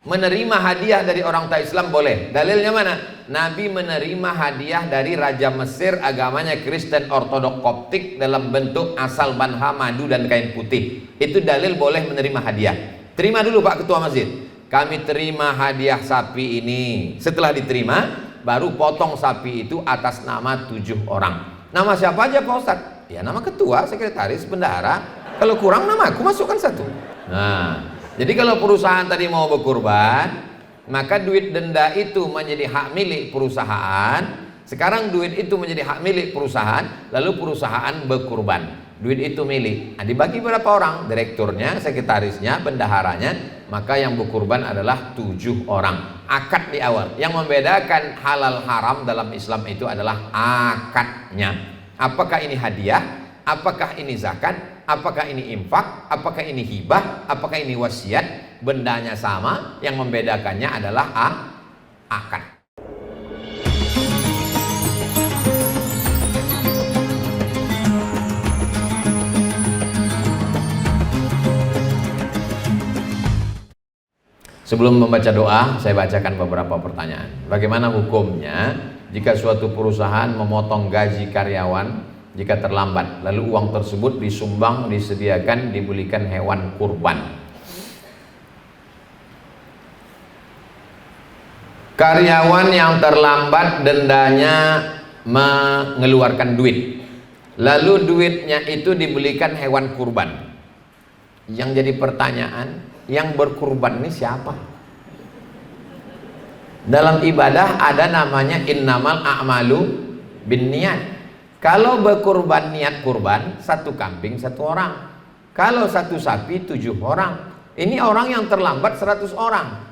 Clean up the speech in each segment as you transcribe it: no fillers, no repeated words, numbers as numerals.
Menerima hadiah dari orang tak Islam boleh. Dalilnya mana? Nabi menerima hadiah dari Raja Mesir, agamanya Kristen Ortodok Koptik, dalam bentuk asal banha, madu, dan kain putih. Itu dalil boleh menerima hadiah. Terima dulu Pak Ketua Masjid, kami terima hadiah sapi ini. Setelah diterima, baru potong sapi itu atas nama 7 orang. Nama siapa aja Pak Ustadz? Ya nama ketua, sekretaris, bendahara. Kalau kurang nama aku masukkan 1. Nah, jadi kalau perusahaan tadi mau berkurban, maka duit denda itu menjadi hak milik perusahaan. Sekarang duit itu menjadi hak milik perusahaan, lalu perusahaan berkurban. Duit itu milik. Nah, dibagi berapa orang? Direkturnya, sekretarisnya, bendaharanya. Maka yang berkurban adalah 7 orang. Akad di awal. Yang membedakan halal haram dalam Islam itu adalah akadnya. Apakah ini hadiah? Apakah ini zakat? Apakah ini infak? Apakah ini hibah? Apakah ini wasiat? Bendanya sama, yang membedakannya adalah akad. Sebelum membaca doa, saya bacakan beberapa pertanyaan. Bagaimana hukumnya jika suatu perusahaan memotong gaji karyawan jika terlambat, lalu uang tersebut disumbang, disediakan, dibelikan hewan kurban? Karyawan yang terlambat dendanya mengeluarkan duit, lalu duitnya itu dibelikan hewan kurban. Yang jadi pertanyaan, yang berkurban ini siapa? Dalam ibadah ada namanya innamal a'malu binniyat. Kalau berkurban niat kurban, 1 kambing 1 orang. Kalau 1 sapi 7 orang. Ini orang yang terlambat 100 orang.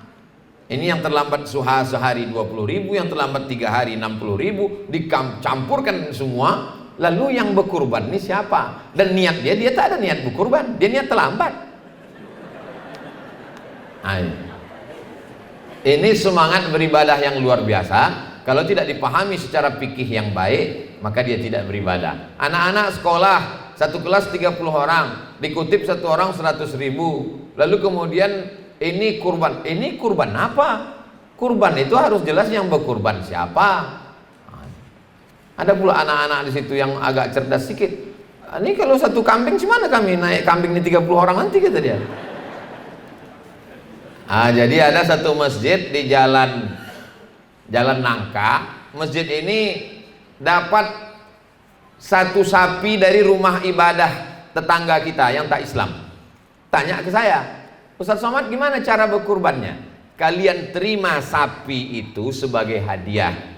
Ini yang terlambat sehari 20.000, yang terlambat 3 hari 60.000, dicampurkan semua. Lalu yang berkurban ini siapa? Dan niat dia tak ada niat berkurban, dia niat terlambat. Ayo. Ini semangat beribadah yang luar biasa. Kalau tidak dipahami secara fikih yang baik, maka dia tidak beribadah. Anak-anak sekolah, 1 kelas 30 orang, dikutip 1 orang 100.000. Lalu kemudian ini kurban. Ini kurban apa? Kurban itu harus jelas yang berkurban siapa. Ada pula anak-anak di situ yang agak cerdas sedikit. Ini kalau 1 kambing, gimana kami naik kambing ini 30 orang nanti, kata dia. Jadi ada 1 masjid di Jalan Nangka. Masjid ini dapat 1 sapi dari rumah ibadah tetangga kita yang tak Islam. Tanya ke saya, Ustaz Somad, gimana cara berkurbannya? Kalian terima sapi itu sebagai hadiah.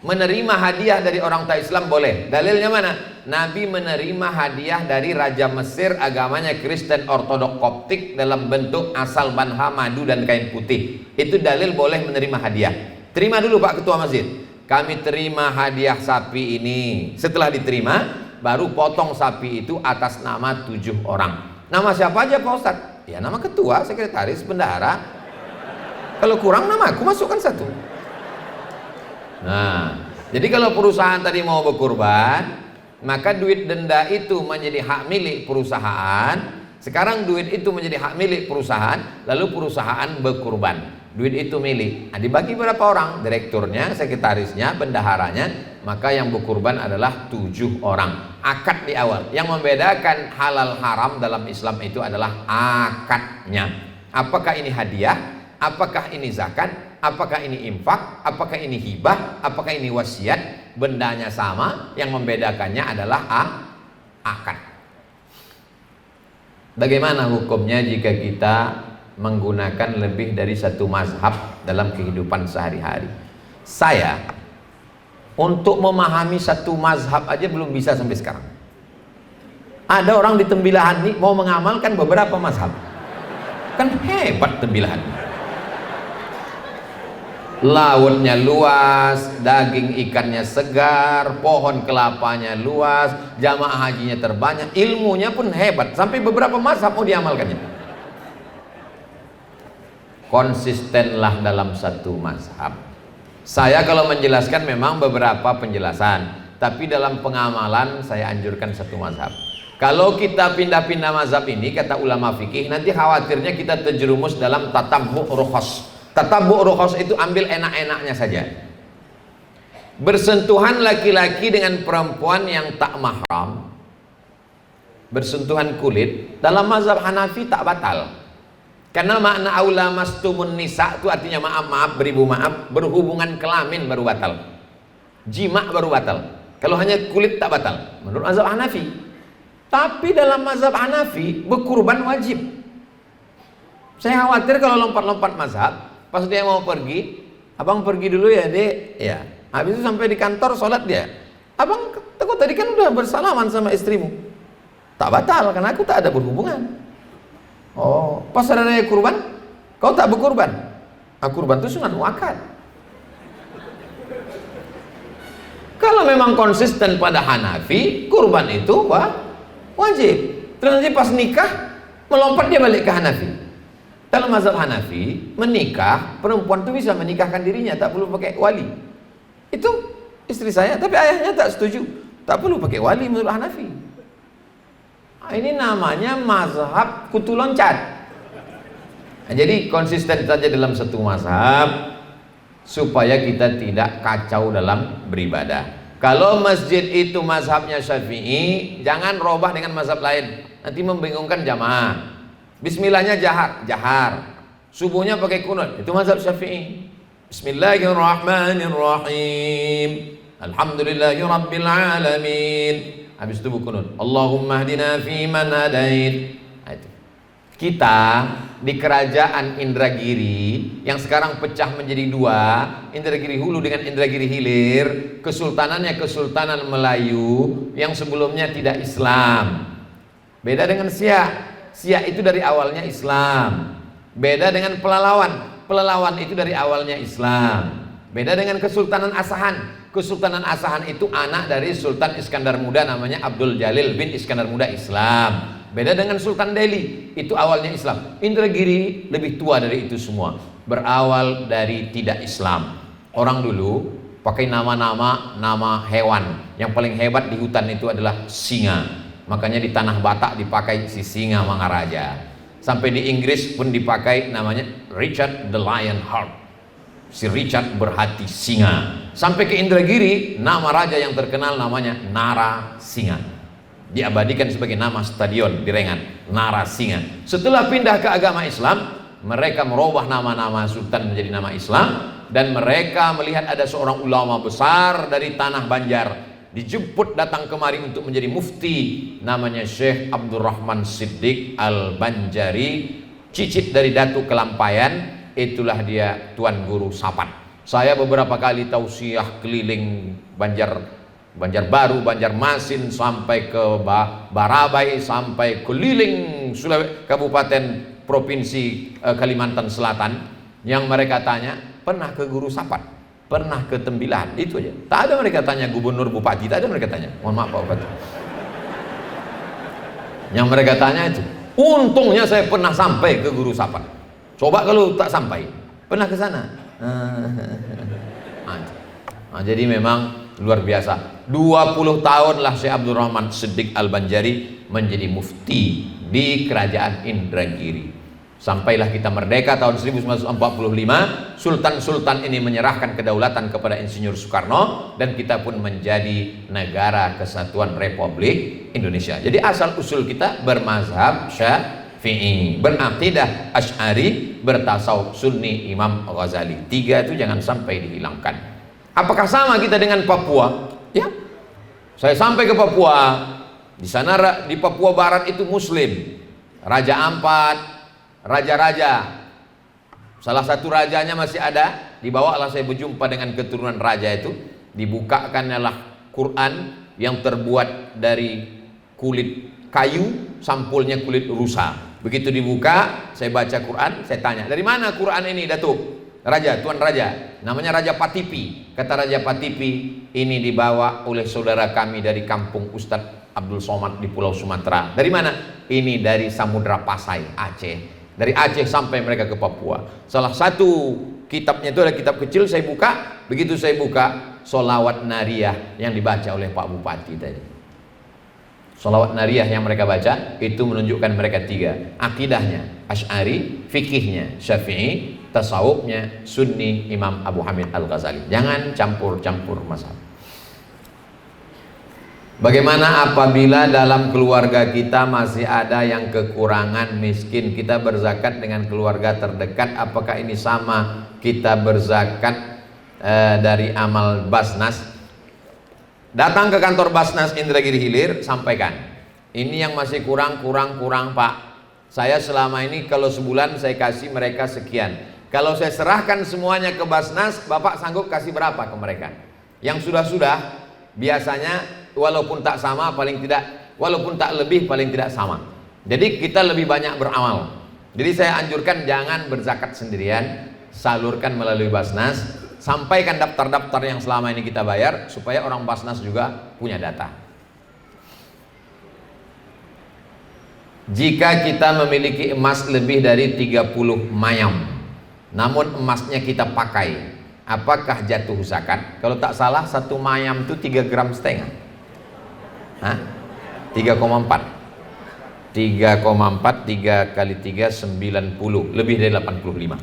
Menerima hadiah dari orang tak Islam boleh. Dalilnya mana? Nabi menerima hadiah dari Raja Mesir, agamanya Kristen Ortodok Koptik, dalam bentuk asal banha, madu, dan kain putih. Itu dalil boleh menerima hadiah. Terima dulu Pak Ketua Masjid, kami terima hadiah sapi ini. Setelah diterima, baru potong sapi itu atas nama 7 orang. Nama siapa aja Pak Ustadz? Ya nama ketua, sekretaris, bendahara. Kalau kurang nama aku masukkan 1. Nah, jadi kalau perusahaan tadi mau berkurban, maka duit denda itu menjadi hak milik perusahaan. Sekarang duit itu menjadi hak milik perusahaan, lalu perusahaan berkurban. Duit itu milik. Nah, dibagi berapa orang? Direkturnya, sekretarisnya, bendaharanya. Maka yang berkurban adalah 7 orang. Akad di awal. Yang membedakan halal haram dalam Islam itu adalah akadnya. Apakah ini hadiah? Apakah ini zakat? Apakah ini infak? Apakah ini hibah? Apakah ini wasiat? Bendanya sama. Yang membedakannya adalah akad. Bagaimana hukumnya jika kita menggunakan lebih dari 1 mazhab dalam kehidupan sehari-hari? Saya untuk memahami 1 mazhab aja belum bisa sampai sekarang. Ada orang di Tembilahan nih mau mengamalkan beberapa mazhab. Kan hebat Tembilahan. Lautnya luas, daging ikannya segar, pohon kelapanya luas, jamaah hajinya terbanyak, ilmunya pun hebat. Sampai beberapa mazhab mau diamalkannya. Konsistenlah dalam 1 mazhab. Saya kalau menjelaskan memang beberapa penjelasan, tapi dalam pengamalan saya anjurkan 1 mazhab. Kalau kita pindah-pindah mazhab ini, kata ulama fikih, nanti khawatirnya kita terjerumus dalam tatabbu' rukhas, Tatabbu' rukhas itu ambil enak-enaknya saja. Bersentuhan laki-laki dengan perempuan yang tak mahram, bersentuhan kulit, dalam mazhab Hanafi tak batal. Karena makna aula mastumun nisa itu artinya maaf, beribu maaf, berhubungan kelamin baru batal. Jima baru batal. Kalau hanya kulit tak batal menurut mazhab Hanafi. Tapi dalam mazhab Hanafi berkurban wajib. Saya khawatir kalau lompat-lompat mazhab, pas dia mau pergi, abang pergi dulu ya dek, ya. Habis itu sampai di kantor sholat dia, abang kok tadi kan udah bersalaman sama istrimu. Tak batal karena aku tak ada berhubungan. Oh, pas ada raya kurban, kau tak berkurban. Kurban itu sunat muakkad. Kalau memang konsisten pada Hanafi, kurban itu wajib. Terus nanti pas nikah melompat dia balik ke Hanafi. Dalam mazhab Hanafi, menikah perempuan itu bisa menikahkan dirinya, tak perlu pakai wali. Itu istri saya, tapi ayahnya tak setuju, tak perlu pakai wali menurut Hanafi. Ini namanya mazhab kutu loncat. Jadi konsisten saja dalam satu mazhab supaya kita tidak kacau dalam beribadah. Kalau masjid itu mazhabnya Syafi'i, jangan robah dengan mazhab lain, nanti membingungkan jamaah. Bismillahnya jahar, subuhnya pakai kunut, itu mazhab Syafi'i. Bismillahirrahmanirrahim, alhamdulillahirabbil alamin. Habis itu kunut, Allahumma hdina fiman hadait. Kita di kerajaan Indragiri yang sekarang pecah menjadi dua, Indragiri Hulu dengan Indragiri Hilir, kesultanannya Kesultanan Melayu yang sebelumnya tidak Islam. Beda dengan Siak, Siak itu dari awalnya Islam. Beda dengan Pelalawan, Pelalawan itu dari awalnya Islam. Beda dengan Kesultanan Asahan, Kesultanan Asahan itu anak dari Sultan Iskandar Muda namanya Abdul Jalil bin Iskandar Muda, Islam. Beda dengan Sultan Delhi, itu awalnya Islam. Indragiri lebih tua dari itu semua, berawal dari tidak Islam. Orang dulu pakai nama hewan. Yang paling hebat di hutan itu adalah singa. Makanya di tanah Batak dipakai si singa Mangaraja. Sampai di Inggris pun dipakai namanya Richard the Lionheart. Si Richard berhati singa. Sampai ke Indragiri, nama raja yang terkenal namanya Narasinga. Diabadikan sebagai nama stadion di Rengan, Narasinga. Setelah pindah ke agama Islam, mereka merubah nama-nama sultan menjadi nama Islam, dan mereka melihat ada seorang ulama besar dari tanah Banjar dijemput datang kemari untuk menjadi mufti, namanya Syekh Abdurrahman Siddiq Al-Banjari, cicit dari Datu Kelampayan. Itulah dia Tuan Guru Sapat. Saya beberapa kali tausiah keliling Banjarbaru, Banjarmasin, sampai ke Barabai, sampai keliling Kabupaten Provinsi Kalimantan Selatan. Yang mereka tanya, pernah ke Guru Sapat? Pernah ke Tembilahan? Itu aja. Tak ada mereka tanya gubernur, bupati, tak ada mereka tanya. Mohon maaf Pak Bupati. Yang mereka tanya itu, untungnya saya pernah sampai ke Guru Sapat. Coba kalau tak sampai, pernah ke sana. Jadi memang luar biasa. 20 tahun lah Syekh Abdurrahman Siddiq Al-Banjari menjadi mufti di kerajaan Indragiri. Sampailah kita merdeka tahun 1945, sultan-sultan ini menyerahkan kedaulatan kepada Insinyur Soekarno, dan kita pun menjadi negara kesatuan Republik Indonesia. Jadi asal usul kita bermazhab Syafi'i, beraqidah Asy'ari, bertasawuf Sunni Imam Ghazali. Tiga itu jangan sampai dihilangkan. Apakah sama kita dengan Papua? Ya, saya sampai ke Papua. Di sana, di Papua Barat itu Muslim. Raja Ampat, raja-raja. Salah satu rajanya masih ada. Dibawalah saya berjumpa dengan keturunan raja itu. Dibukakanlah Quran yang terbuat dari kulit kayu, sampulnya kulit rusa. Begitu dibuka, saya baca Quran, saya tanya, dari mana Quran ini Datuk? Raja, Tuan Raja, namanya Raja Patipi. Kata Raja Patipi, ini dibawa oleh saudara kami dari kampung Ustadz Abdul Somad di Pulau Sumatera. Dari mana? Ini dari Samudra Pasai, Aceh. Dari Aceh sampai mereka ke Papua. Salah satu kitabnya itu ada kitab kecil, saya buka. Begitu saya buka, Sholawat Nariyah yang dibaca oleh Pak Bupati tadi. Sholawat Nariyah yang mereka baca itu menunjukkan mereka tiga. Akidahnya Asy'ari, fikihnya Syafi'i, tasawufnya Sunni Imam Abu Hamid Al-Ghazali. Jangan campur-campur mazhab. Bagaimana apabila dalam keluarga kita masih ada yang kekurangan, miskin, kita berzakat dengan keluarga terdekat, apakah ini sama kita berzakat dari amal Basnas? Datang ke kantor Basnas Indragiri Hilir, sampaikan, ini yang masih kurang Pak. Saya selama ini kalau sebulan saya kasih mereka sekian. Kalau saya serahkan semuanya ke Basnas, Bapak sanggup kasih berapa ke mereka? Yang sudah-sudah biasanya walaupun tak sama paling tidak, walaupun tak lebih paling tidak sama. Jadi kita lebih banyak beramal. Jadi saya anjurkan jangan berzakat sendirian, salurkan melalui Basnas, sampaikan daftar-daftar yang selama ini kita bayar supaya orang Basnas juga punya data. Jika kita memiliki emas lebih dari 30 mayam, namun emasnya kita pakai, apakah jatuh zakat? Kalau tak salah satu mayam itu 3,5 gram. 3,4. 3,4 3 kali 3 90, lebih dari 85.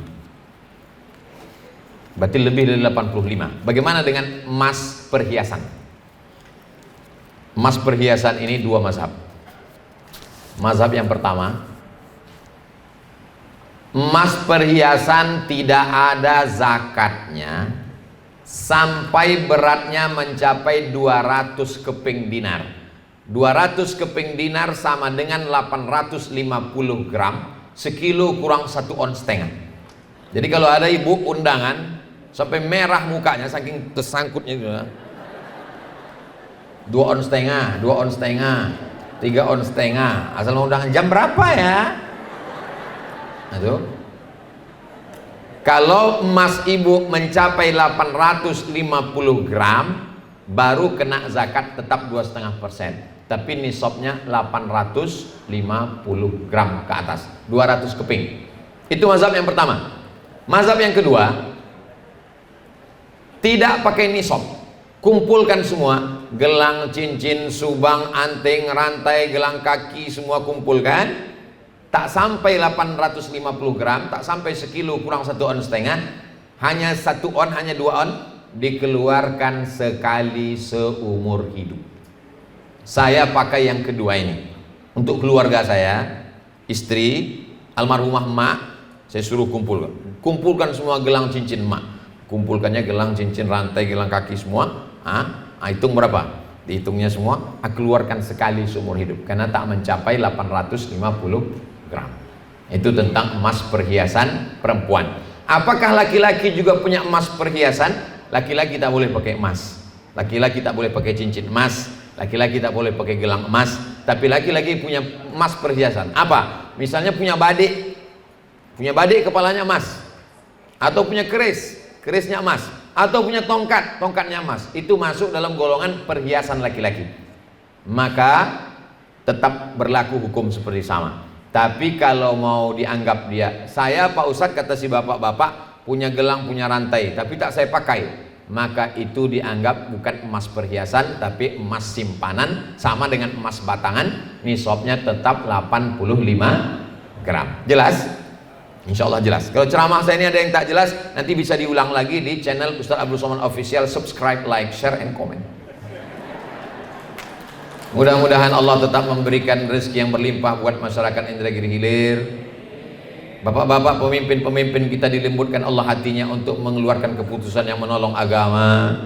Berarti lebih dari 85. Bagaimana dengan emas perhiasan? Emas perhiasan ini dua mazhab. Mazhab yang pertama, emas perhiasan tidak ada zakatnya sampai beratnya mencapai 200 keping dinar. 200 keping dinar sama dengan 850 gram, sekilo kurang 1,5 ons. Jadi kalau ada ibu undangan sampai merah mukanya saking tersangkutnya gitu, 2,5 ons, 2,5 ons, 3,5 ons, asal mau undangan jam berapa ya? Aduh. Kalau emas ibu mencapai 850 gram baru kena zakat tetap 2,5%. Tapi nisabnya 850 gram ke atas, 200 keping. Itu mazhab yang pertama. Mazhab yang kedua, tidak pakai nisab. Kumpulkan semua, gelang, cincin, subang, anting, rantai, gelang kaki, semua kumpulkan. Tak sampai 850 gram, tak sampai sekilo kurang 1,5 ons, hanya 1 on, hanya 2 on, dikeluarkan sekali seumur hidup. Saya pakai yang kedua ini untuk keluarga saya, istri, almarhumah emak, saya suruh kumpulkan semua gelang cincin emak. Kumpulkannya gelang cincin, rantai, gelang kaki semua. Hitung berapa? Dihitungnya semua, keluarkan sekali seumur hidup karena tak mencapai 850 gram. Itu tentang emas perhiasan perempuan. Apakah laki-laki juga punya emas perhiasan? Laki-laki tak boleh pakai emas, laki-laki tak boleh pakai cincin emas, laki-laki tak boleh pakai gelang emas. Tapi laki-laki punya emas perhiasan. Apa? Misalnya punya badik kepalanya emas, atau punya kerisnya emas, atau punya tongkatnya emas. Itu masuk dalam golongan perhiasan laki-laki. Maka tetap berlaku hukum seperti sama. Tapi kalau mau dianggap dia, saya Pak Ustadz, kata si bapak-bapak, punya gelang, punya rantai, tapi tak saya pakai, maka itu dianggap bukan emas perhiasan, tapi emas simpanan, sama dengan emas batangan, nisabnya tetap 85 gram. Jelas? Insya Allah jelas. Kalau ceramah saya ini ada yang tak jelas, nanti bisa diulang lagi di channel Ustadz Abdul Somad Official. Subscribe, like, share, and comment. Mudah-mudahan Allah tetap memberikan rezeki yang berlimpah buat masyarakat Indragiri Hilir. Bapak-bapak pemimpin-pemimpin kita dilembutkan Allah hatinya untuk mengeluarkan keputusan yang menolong agama,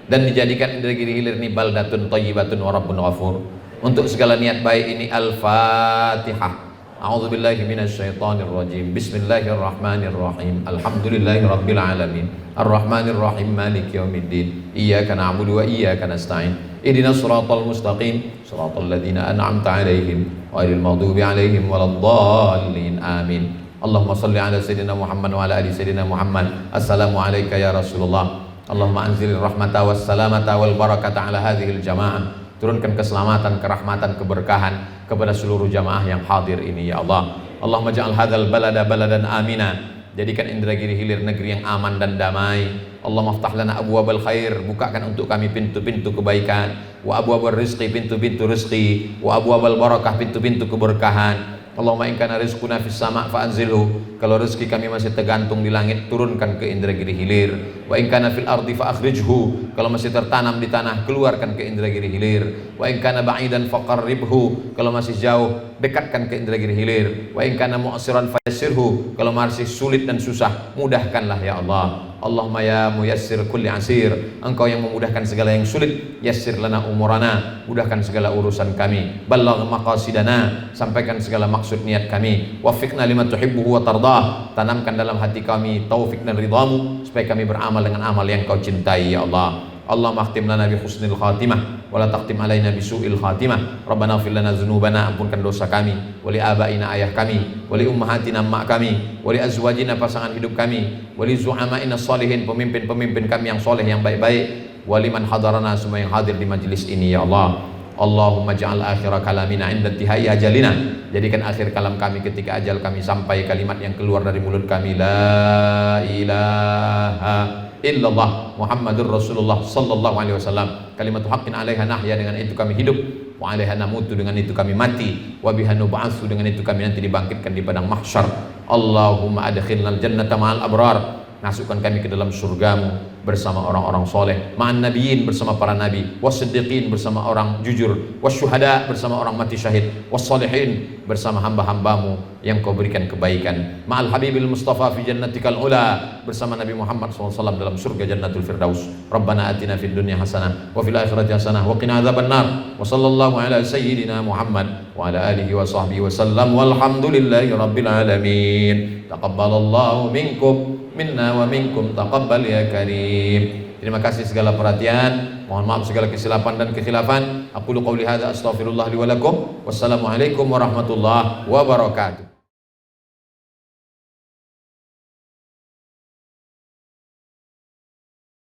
dan dijadikan Indragiri Hilir ini baldatun thayyibatun wa rabbun ghafur. Untuk segala niat baik ini Al-Fatihah. A'udzubillahi minasyaitonirrajim. Bismillahirrahmanirrahim. Alhamdulillahirabbil alamin. Arrahmanirrahim. Maliki yaumiddin. Iyyaka na'budu wa iyyaka nasta'in. Ihdinas siratal mustaqim, siratal ladzina an'amta 'alaihim ghairil maghdubi 'alaihim waladdallin. Amin. Allahumma shalli ala sayyidina Muhammad wa ala ali sayyidina Muhammad. Assalamu alayka ya Rasulullah. Allahumma anzilir rahmata was salamata wal barakata ala hadhil jamaah. Turunkan keselamatan, kerahmatan, keberkahan kepada seluruh jamaah yang hadir ini ya Allah. Allahumma ja'al hadzal balada baladan amina. Jadikan Indragiri Hilir negeri yang aman dan damai. Allahumma aftah lana abwabal khair, bukakan untuk kami pintu-pintu kebaikan. Wa abwabal rizqi, pintu-pintu rizqi. Wa abwabal barakah, pintu-pintu keberkahan. Allahumma in kana rizquna fis sama' fa anzilhu. Kalau rezeki kami masih tergantung di langit, turunkan ke Indragiri Hilir. Wa in kana fil ardi fa akhrijhu. Kalau masih tertanam di tanah, keluarkan ke Indragiri Hilir. Wa in kana ba'idan faqarribhu. Kalau masih jauh, dekatkan ke Indragiri Hilir. Wa in kana mu'siran fayassirhu. Kalau masih sulit dan susah, mudahkanlah ya Allah. Allahumma ya muyassir kulli asir, Engkau yang memudahkan segala yang sulit. Yassir lana umurana, mudahkan segala urusan kami. Ballagh maqasidana, sampaikan segala maksud niat kami. Waffiqna lima tuhibbuhu wa tardah, tanamkan dalam hati kami taufik dan ridhamu, supaya kami beramal dengan amal yang Kau cintai ya Allah. Allahumma akhtim lana bi husnil khatimah wa la taqtim alaina bi su'il khatimah. Rabbana ighfir lana dzunubana, ampunkan dosa kami, wali abaina ayah kami, wali ummahatina mak kami, wali azwajina pasangan hidup kami, wali zu'amaina sholihin, pemimpin-pemimpin kami yang soleh yang baik-baik, wali man hadarana, semua yang hadir di majelis ini ya Allah. Allahumma ja'al akhira kalamina inda intihai ajalina, jadikan akhir kalam kami ketika ajal kami sampai, kalimat yang keluar dari mulut kami la ilaha illallah Muhammadur Rasulullah sallallahu alaihi wasallam, kalimat haqqin 'alaiha nahya, dengan itu kami hidup, wa 'alaiha namutu, dengan itu kami mati, wa biha nub'atsu, dengan itu kami nanti dibangkitkan di padang mahsyar. Allahumma adkhilnal jannata ma'al abrar, masukkan kami ke dalam surgamu bersama orang-orang soleh, ma'an nabiyyin, bersama para nabi, wassiddiqin, bersama orang jujur, wasyuhada, bersama orang mati syahid, wassalihin, bersama hamba-hambamu yang Kau berikan kebaikan, ma'al habibil mustafa fi jannatikal ula, bersama Nabi Muhammad SAW dalam surga jannatul firdaus. Rabbana atina fid dunya hasanah wa fil akhirati hasanah wa qina adzabannar. Wa sallallahu ala sayyidina Muhammad wa ala alihi wa sahbihi wa sallam, walhamdulillahi rabbil alamin. Taqabbalallahu minkum minna wa minkum taqabbal ya karim. Terima kasih segala perhatian, mohon maaf segala kesilapan dan kekhilafan. Aqulu qouli hadza astaghfirullah li wa lakum. Wassalamualaikum warahmatullahi wabarakatuh.